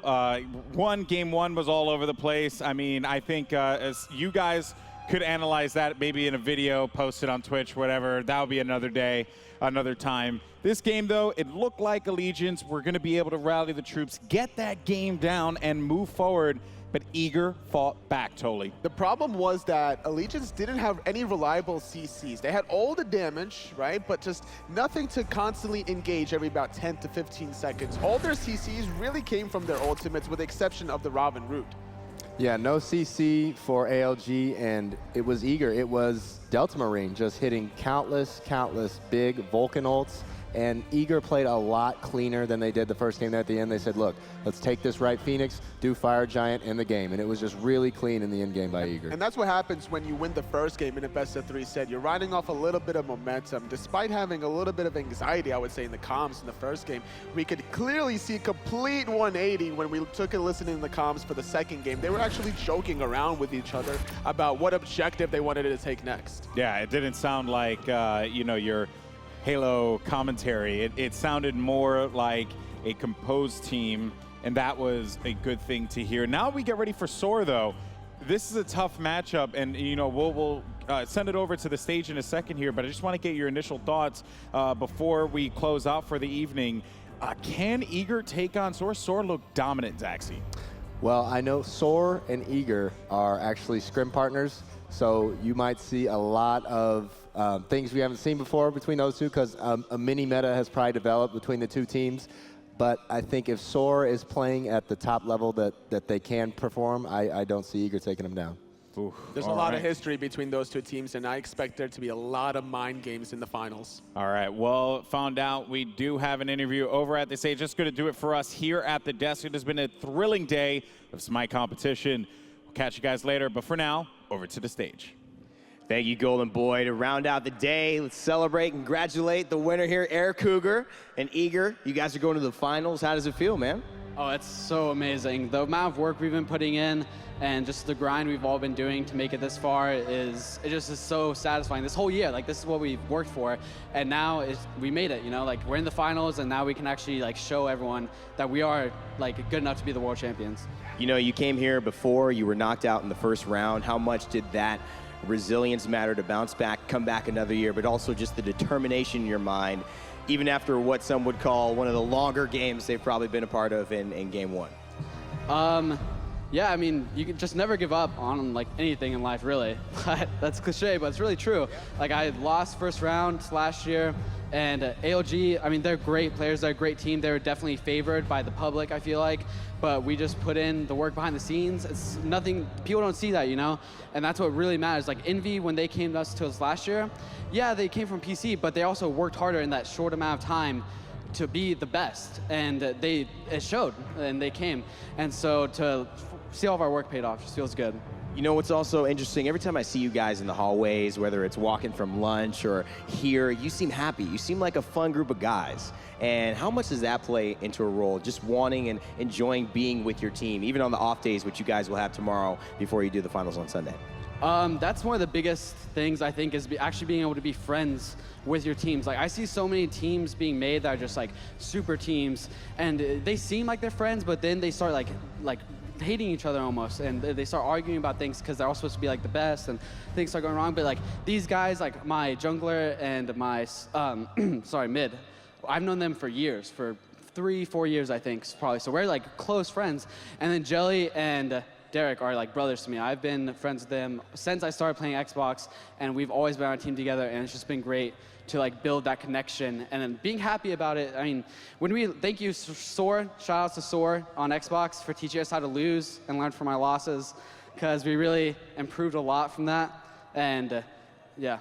Game one was all over the place. I mean, I think as you guys could analyze that maybe in a video, post it on Twitch, whatever. That would be another day, another time. This game, though, it looked like Allegiance were going to be able to rally the troops, get that game down, and move forward. But Eager fought back totally. The problem was that Allegiance didn't have any reliable CCs. They had all the damage, right? But just nothing to constantly engage every about 10 to 15 seconds. All their CCs really came from their ultimates with the exception of the Robin root. Yeah, no CC for ALG, and it was Eager. It was Delta Marine just hitting countless big Vulcan ults. And Eager played a lot cleaner than they did the first game. There at the end, they said, look, let's take this right Phoenix, do Fire Giant in the game. And it was just really clean in the end game by Eager. And that's what happens when you win the first game in a best-of-3 set. You're riding off a little bit of momentum. Despite having a little bit of anxiety, I would say, in the comms in the first game, we could clearly see a complete 180 when we took a listen in the comms for the second game. They were actually joking around with each other about what objective they wanted to take next. Yeah, it didn't sound like, you know, your Halo commentary. It sounded more like a composed team, and that was a good thing to hear. Now we get ready for Soar, though. This is a tough matchup, and you know we'll send it over to the stage in a second here, but I just want to get your initial thoughts before we close out for the evening. Can Eager take on Soar? Soar looked dominant, Zaxi. Well, I know Soar and Eager are actually scrim partners, so you might see a lot of things we haven't seen before between those two, because a mini meta has probably developed between the two teams. But I think if Soar is playing at the top level that they can perform, I don't see Eager taking them down. Ooh, There's a lot of history between those two teams, and I expect there to be a lot of mind games in the finals. All right, well, found out we do have an interview over at the stage. Just going to do it for us here at the desk. It has been a thrilling day of Smite competition. We'll catch you guys later, but for now, over to the stage. Thank you, Golden Boy. To round out the day, let's celebrate and congratulate the winner here, AirCougar and Eager. You guys are going to the finals. How does it feel, man? Oh, it's so amazing. The amount of work we've been putting in and just the grind we've all been doing to make it this far it just is so satisfying. This whole year, like this is what we've worked for, and now we made it, you know? Like we're in the finals and now we can actually like show everyone that we are like good enough to be the world champions. You know, you came here before, you were knocked out in the first round. How much did that resilience matter to bounce back, come back another year, but also just the determination in your mind, even after what some would call one of the longer games they've probably been a part of in game one? Yeah, I mean, you can just never give up on like anything in life, really. That's cliche, but it's really true. Like I lost first round last year, and ALG, I mean, they're great players, they're a great team. They're definitely favored by the public, I feel like, but we just put in the work behind the scenes. It's nothing, people don't see that, you know? And that's what really matters. Like Envy, when they came to us last year, yeah, they came from PC, but they also worked harder in that short amount of time to be the best, and it showed, and they came. And so to see all of our work paid off just feels good. You know what's also interesting, every time I see you guys in the hallways, whether it's walking from lunch or here, you seem happy. You seem like a fun group of guys. And how much does that play into a role, just wanting and enjoying being with your team, even on the off days, which you guys will have tomorrow before you do the finals on Sunday? That's one of the biggest things, I think, is actually being able to be friends with your teams. Like I see so many teams being made that are just like super teams, and they seem like they're friends, but then they start like hating each other almost, and they start arguing about things because they're all supposed to be like the best, and things start going wrong. But like these guys, like my jungler and my sorry, mid, I've known them for years, for 3-4 years I think probably. So we're like close friends. And then Jelly and Derek are like brothers to me. I've been friends with them since I started playing Xbox, and we've always been on a team together, and it's just been great to like build that connection and then being happy about it. I mean, thank you, Soar, shout outs to Soar on Xbox for teaching us how to lose and learn from our losses, because we really improved a lot from that, and yeah.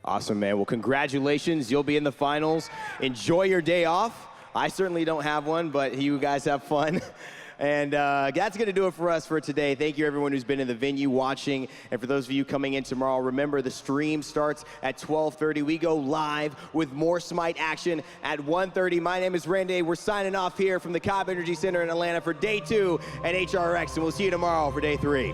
Awesome, man. Well, congratulations. You'll be in the finals. Enjoy your day off. I certainly don't have one, but you guys have fun. And that's going to do it for us for today. Thank you, everyone who's been in the venue watching. And for those of you coming in tomorrow, remember the stream starts at 12:30. We go live with more Smite action at 1:30. My name is Randy. We're signing off here from the Cobb Energy Center in Atlanta for day 2 at HRX. And we'll see you tomorrow for day 3.